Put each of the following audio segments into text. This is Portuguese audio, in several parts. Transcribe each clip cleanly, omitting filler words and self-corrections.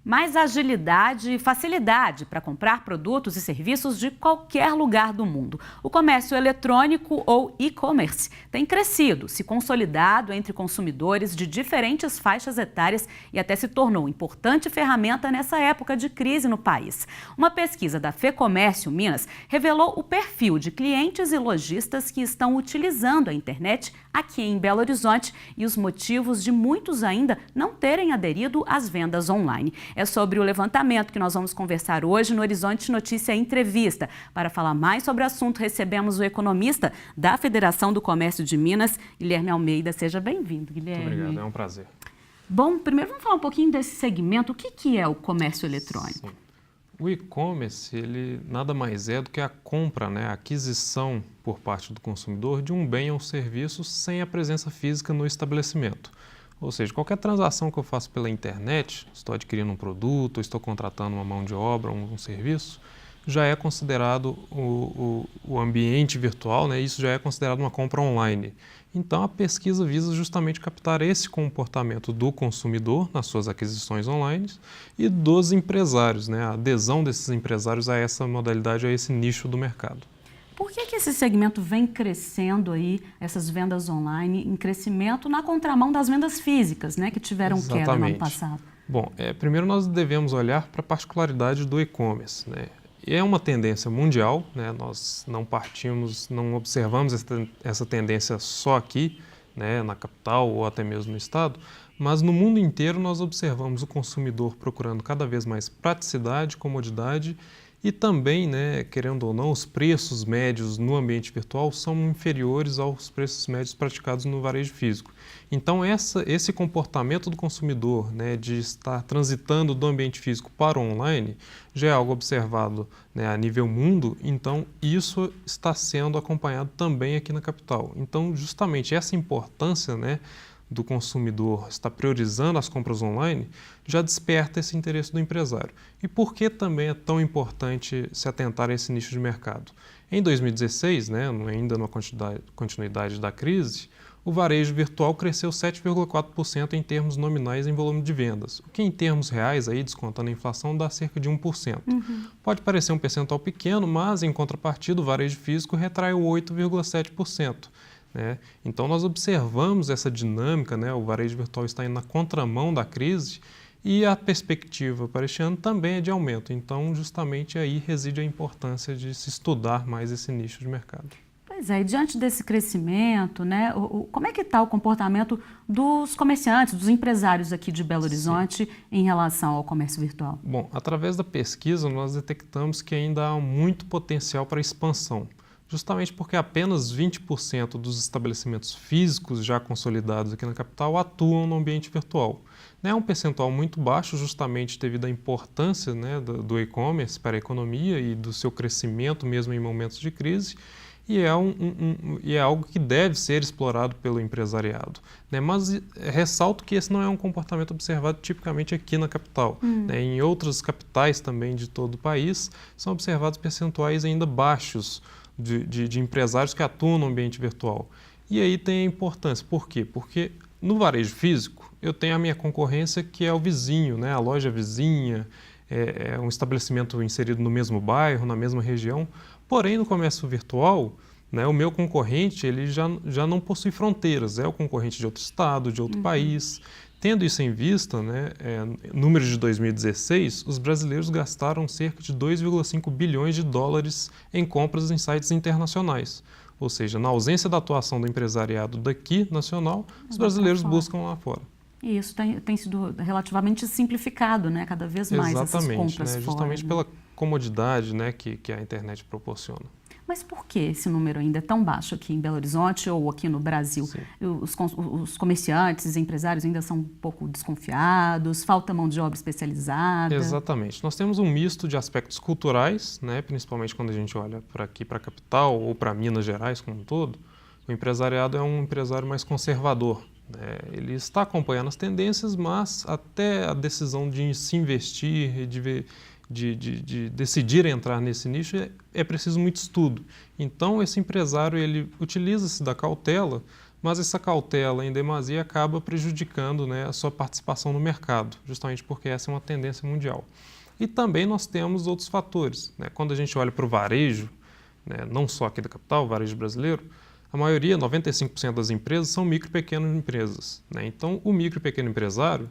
Mais agilidade e facilidade para comprar produtos e serviços de qualquer lugar do mundo. O comércio eletrônico ou e-commerce tem crescido, se consolidado entre consumidores de diferentes faixas etárias e até se tornou importante ferramenta nessa época de crise no país. Uma pesquisa da FEComércio Minas revelou o perfil de clientes e lojistas que estão utilizando a internet aqui em Belo Horizonte e os motivos de muitos ainda não terem aderido às vendas online. É sobre o levantamento que nós vamos conversar hoje no Horizonte Notícia Entrevista. Para falar mais sobre o assunto, recebemos o economista da Federação do Comércio de Minas, Guilherme Almeida. Seja bem-vindo, Guilherme. Muito obrigado, é um prazer. Bom, primeiro vamos falar um pouquinho desse segmento. O que é o comércio eletrônico? Sim. O e-commerce, ele nada mais é do que a compra, a aquisição por parte do consumidor de um bem ou serviço sem a presença física no estabelecimento. Ou seja, qualquer transação que eu faço pela internet, estou adquirindo um produto, estou contratando uma mão de obra, um serviço, já é considerado o ambiente virtual, isso já é considerado uma compra online. Então, a pesquisa visa justamente captar esse comportamento do consumidor nas suas aquisições online e dos empresários, a adesão desses empresários a essa modalidade, a esse nicho do mercado. Por que esse segmento vem crescendo aí, essas vendas online, em crescimento na contramão das vendas físicas, que tiveram queda no ano passado? Bom, primeiro nós devemos olhar para a particularidade do e-commerce, É uma tendência mundial, Nós não observamos essa tendência só aqui, na capital ou até mesmo no estado, mas no mundo inteiro nós observamos o consumidor procurando cada vez mais praticidade, comodidade e também, querendo ou não, os preços médios no ambiente virtual são inferiores aos preços médios praticados no varejo físico. Então, esse comportamento do consumidor, de estar transitando do ambiente físico para o online, já é algo observado a nível mundo, então isso está sendo acompanhado também aqui na capital. Então, justamente essa importância, do consumidor estar priorizando as compras online, já desperta esse interesse do empresário. E por que também é tão importante se atentar a esse nicho de mercado? Em 2016, ainda na continuidade da crise, o varejo virtual cresceu 7,4% em termos nominais em volume de vendas, o que em termos reais, descontando a inflação, dá cerca de 1%. Pode parecer um percentual pequeno, mas em contrapartida o varejo físico retraiu 8,7%. Então, nós observamos essa dinâmica, o varejo virtual está indo na contramão da crise e a perspectiva para este ano também é de aumento. Então, justamente aí reside a importância de se estudar mais esse nicho de mercado. Pois é, e diante desse crescimento, como é que está o comportamento dos comerciantes, dos empresários aqui de Belo Horizonte em relação ao comércio virtual? Bom, através da pesquisa nós detectamos que ainda há muito potencial para expansão. Justamente porque apenas 20% dos estabelecimentos físicos já consolidados aqui na capital atuam no ambiente virtual. É um percentual muito baixo, justamente devido à importância do e-commerce para a economia e do seu crescimento mesmo em momentos de crise, e é algo que deve ser explorado pelo empresariado. Mas ressalto que esse não é um comportamento observado tipicamente aqui na capital. Em outras capitais também de todo o país, são observados percentuais ainda baixos de empresários que atuam no ambiente virtual. E aí tem a importância. Por quê? Porque no varejo físico eu tenho a minha concorrência, que é o vizinho, a loja vizinha, é um estabelecimento inserido no mesmo bairro, na mesma região. Porém, no comércio virtual, o meu concorrente ele já não possui fronteiras, é o concorrente de outro estado, de outro país. Tendo isso em vista, números de 2016, os brasileiros gastaram cerca de 2,5 bilhões de dólares em compras em sites internacionais. Ou seja, na ausência da atuação do empresariado daqui, nacional, os brasileiros buscam lá fora. E isso tem sido relativamente simplificado, cada vez mais. Exatamente, essas compras justamente fora, pela comodidade que a internet proporciona. Mas por que esse número ainda é tão baixo aqui em Belo Horizonte ou aqui no Brasil? Os comerciantes, os empresários ainda são um pouco desconfiados, falta mão de obra especializada? Exatamente. Nós temos um misto de aspectos culturais, principalmente quando a gente olha para aqui, para a capital ou para Minas Gerais como um todo. O empresariado é um empresário mais conservador. Ele está acompanhando as tendências, mas até a decisão de se investir, de decidir entrar nesse nicho, é preciso muito estudo. Então, esse empresário ele utiliza-se da cautela, mas essa cautela em demasia acaba prejudicando, né, a sua participação no mercado, justamente porque essa é uma tendência mundial. E também nós temos outros fatores, né? Quando a gente olha para o varejo, né, não só aqui da capital, o varejo brasileiro, a maioria, 95% das empresas, são micro e pequenas empresas, né? Então, o micro e pequeno empresário,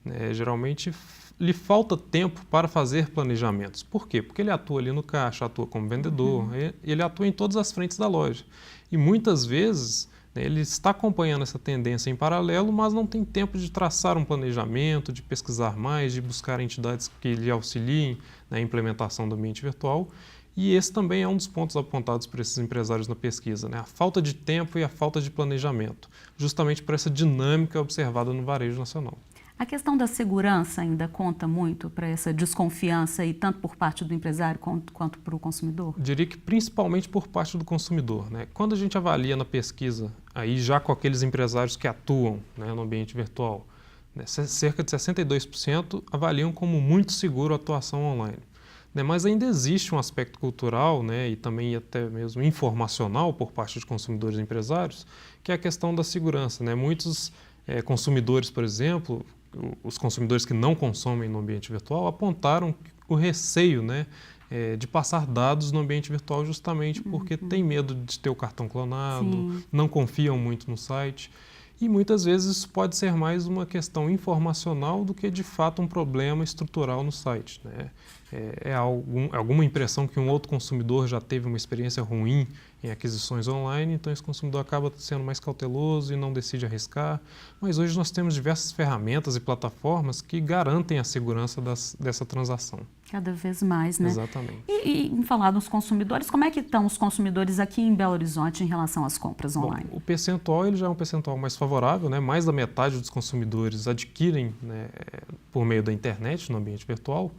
né, geralmente lhe falta tempo para fazer planejamentos. Por quê? Porque ele atua ali no caixa, atua como vendedor, ele atua em todas as frentes da loja. E muitas vezes, né, ele está acompanhando essa tendência em paralelo, mas não tem tempo de traçar um planejamento, de pesquisar mais, de buscar entidades que lhe auxiliem na implementação do ambiente virtual. E esse também é um dos pontos apontados por esses empresários na pesquisa, né? A falta de tempo e a falta de planejamento, justamente por essa dinâmica observada no varejo nacional. A questão da segurança ainda conta muito para essa desconfiança, e tanto por parte do empresário quanto para o consumidor? Diria que principalmente por parte do consumidor, né? Quando a gente avalia na pesquisa, aí já com aqueles empresários que atuam, né, no ambiente virtual, né, cerca de 62% avaliam como muito seguro a atuação online. Né, mas ainda existe um aspecto cultural, né, e também até mesmo informacional por parte de consumidores e empresários, que é a questão da segurança, né? Muitos consumidores, por exemplo, os consumidores que não consomem no ambiente virtual, apontaram o receio, né, de passar dados no ambiente virtual justamente porque tem medo de ter o cartão clonado, Sim. não confiam muito no site. E muitas vezes isso pode ser mais uma questão informacional do que de fato um problema estrutural no site, né? Alguma impressão que um outro consumidor já teve uma experiência ruim em aquisições online, então esse consumidor acaba sendo mais cauteloso e não decide arriscar. Mas hoje nós temos diversas ferramentas e plataformas que garantem a segurança dessa transação. Cada vez mais, né? Exatamente. E em falar dos consumidores, como é que estão os consumidores aqui em Belo Horizonte em relação às compras online? Bom, o percentual ele já é um percentual mais favorável, né? Mais da metade dos consumidores adquirem, né, por meio da internet no ambiente virtual.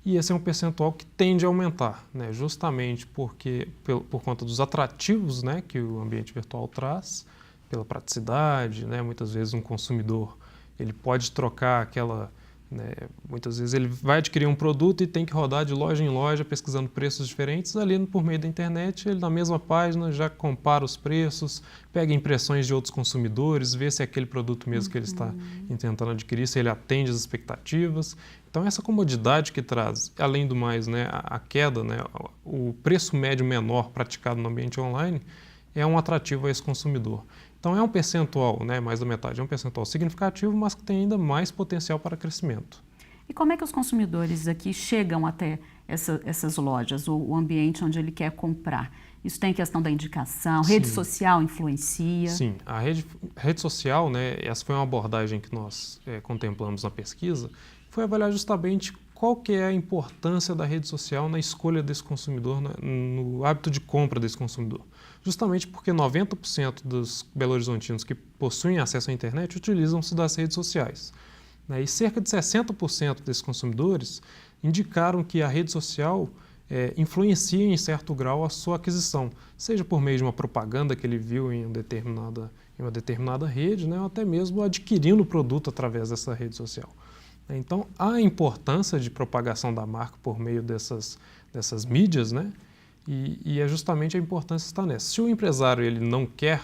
E esse é um percentual que tende a aumentar, né? Justamente porque, por conta dos atrativos, né, que o ambiente virtual traz, pela praticidade, né? Muitas vezes um consumidor ele pode trocar aquela, né, muitas vezes ele vai adquirir um produto e tem que rodar de loja em loja pesquisando preços diferentes. Ali por meio da internet, ele na mesma página já compara os preços, pega impressões de outros consumidores, vê se é aquele produto mesmo que ele está tentando adquirir, se ele atende às expectativas. Então essa comodidade que traz, além do mais, né, a queda, né, o preço médio menor praticado no ambiente online é um atrativo a esse consumidor. Então é um percentual, né, mais da metade, é um percentual significativo, mas que tem ainda mais potencial para crescimento. E como é que os consumidores aqui chegam até essas lojas, o ambiente onde ele quer comprar? Isso tem questão da indicação, rede social influencia? Sim, a rede social, né, essa foi uma abordagem que nós contemplamos na pesquisa, foi avaliar justamente qual que é a importância da rede social na escolha desse consumidor, no hábito de compra desse consumidor. Justamente porque 90% dos belo-horizontinos que possuem acesso à internet utilizam-se das redes sociais, né? E cerca de 60% desses consumidores indicaram que a rede social influencia em certo grau a sua aquisição, seja por meio de uma propaganda que ele viu em uma determinada rede, né? Ou até mesmo adquirindo o produto através dessa rede social. Então, há a importância de propagação da marca por meio dessas mídias, né? E é justamente a importância que está nessa. Se o empresário ele não quer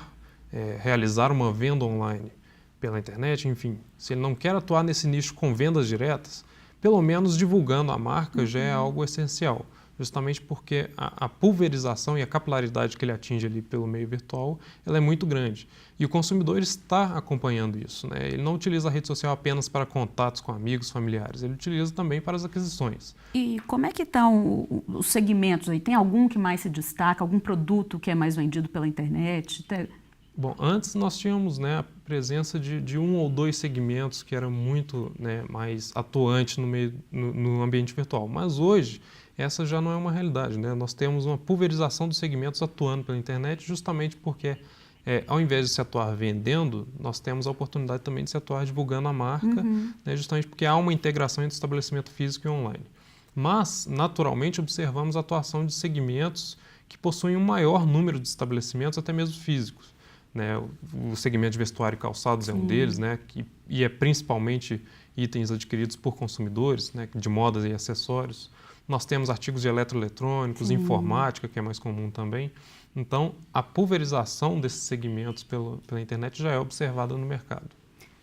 realizar uma venda online pela internet, enfim, se ele não quer atuar nesse nicho com vendas diretas, pelo menos divulgando a marca já é algo essencial. Justamente porque a pulverização e a capilaridade que ele atinge ali pelo meio virtual, ela é muito grande. E o consumidor está acompanhando isso, né? Ele não utiliza a rede social apenas para contatos com amigos, familiares, ele utiliza também para as aquisições. E como é que estão os segmentos aí? Tem algum que mais se destaca, algum produto que é mais vendido pela internet? Bom, antes nós tínhamos, né, a presença de um ou dois segmentos que eram muito, né, mais atuantes no ambiente virtual, mas hoje essa já não é uma realidade, né? Nós temos uma pulverização dos segmentos atuando pela internet justamente porque, ao invés de se atuar vendendo, nós temos a oportunidade também de se atuar divulgando a marca, né, justamente porque há uma integração entre estabelecimento físico e online. Mas, naturalmente, observamos a atuação de segmentos que possuem um maior número de estabelecimentos, até mesmo físicos, né? O segmento de vestuário e calçados é um deles, né? E é principalmente itens adquiridos por consumidores, né, de modas e acessórios. Nós temos artigos de eletroeletrônicos, informática, que é mais comum também. Então, a pulverização desses segmentos pela internet já é observada no mercado.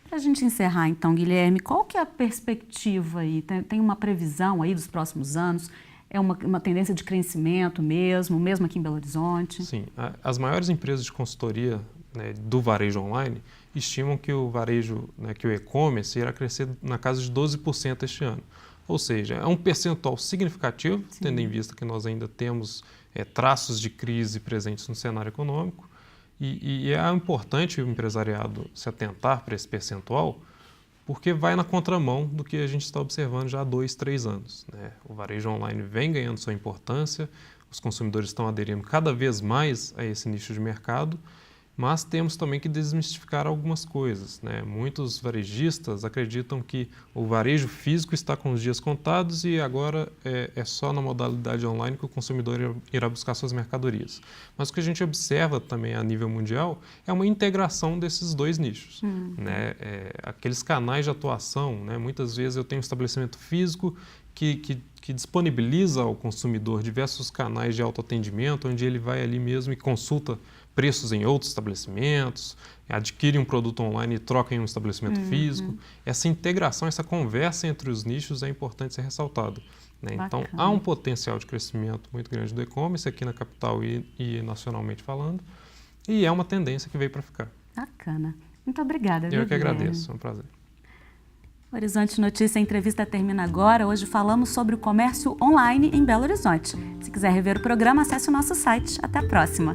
Para a gente encerrar, então, Guilherme, qual que é a perspectiva aí? Tem uma previsão aí dos próximos anos? É uma tendência de crescimento mesmo aqui em Belo Horizonte? Sim, as maiores empresas de consultoria, né, do varejo online estimam que o varejo, né, que o e-commerce irá crescer na casa de 12% este ano. Ou seja, é um percentual significativo, Sim. tendo em vista que nós ainda temos traços de crise presentes no cenário econômico. E é importante o empresariado se atentar para esse percentual, porque vai na contramão do que a gente está observando já há 2, 3 anos. Né? O varejo online vem ganhando sua importância, os consumidores estão aderindo cada vez mais a esse nicho de mercado, mas temos também que desmistificar algumas coisas. Né? Muitos varejistas acreditam que o varejo físico está com os dias contados e agora é só na modalidade online que o consumidor irá buscar suas mercadorias. Mas o que a gente observa também a nível mundial é uma integração desses dois nichos. Né? Aqueles canais de atuação, né? Muitas vezes eu tenho um estabelecimento físico que disponibiliza ao consumidor diversos canais de autoatendimento, onde ele vai ali mesmo e consulta preços em outros estabelecimentos, adquire um produto online e troca em um estabelecimento físico. Essa integração, essa conversa entre os nichos é importante ser ressaltada. Né? Então, há um potencial de crescimento muito grande do e-commerce aqui na capital e nacionalmente falando, e é uma tendência que veio para ficar. Bacana. Muito obrigada. Eu que agradeço, é um prazer. Horizonte Notícia, a entrevista termina agora. Hoje falamos sobre o comércio online em Belo Horizonte. Se quiser rever o programa, acesse o nosso site. Até a próxima.